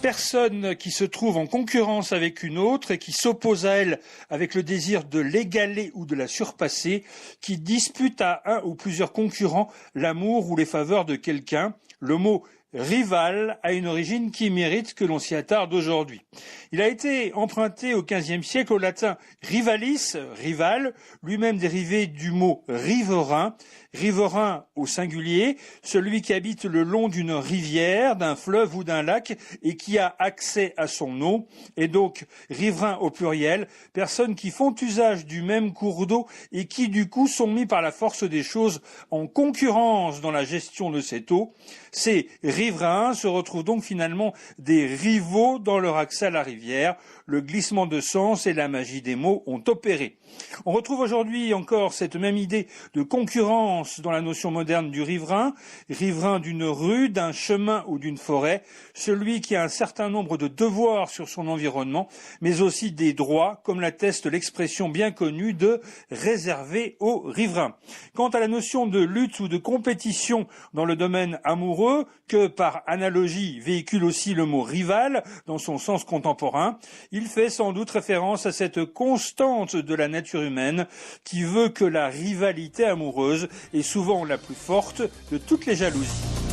personne qui se trouve en concurrence avec une autre et qui s'oppose à elle avec le désir de l'égaler ou de la surpasser, qui dispute à un ou plusieurs concurrents l'amour ou les faveurs de quelqu'un. Le mot rival a une origine qui mérite que l'on s'y attarde aujourd'hui. Il a été emprunté au XVe siècle au latin rivalis, rival, lui-même dérivé du mot riverain, riverain au singulier, celui qui habite le long d'une rivière, d'un fleuve ou d'un lac et qui a accès à son eau, et donc riverain au pluriel, personnes qui font usage du même cours d'eau et qui du coup sont mis par la force des choses en concurrence dans la gestion de cette eau. Ces riverains se retrouvent donc finalement des rivaux dans leur accès à la rivière. Le glissement de sens et la magie des mots ont opéré. On retrouve aujourd'hui encore cette même idée de concurrence dans la notion moderne du riverain, riverain d'une rue, d'un chemin ou d'une forêt, celui qui a un certain nombre de devoirs sur son environnement, mais aussi des droits, comme l'atteste l'expression bien connue de réservé aux riverains. Quant à la notion de lutte ou de compétition dans le domaine amoureux, que par analogie véhicule aussi le mot rival dans son sens contemporain, il fait sans doute référence à cette constante de la nature humaine qui veut que la rivalité amoureuse est souvent la plus forte de toutes les jalousies.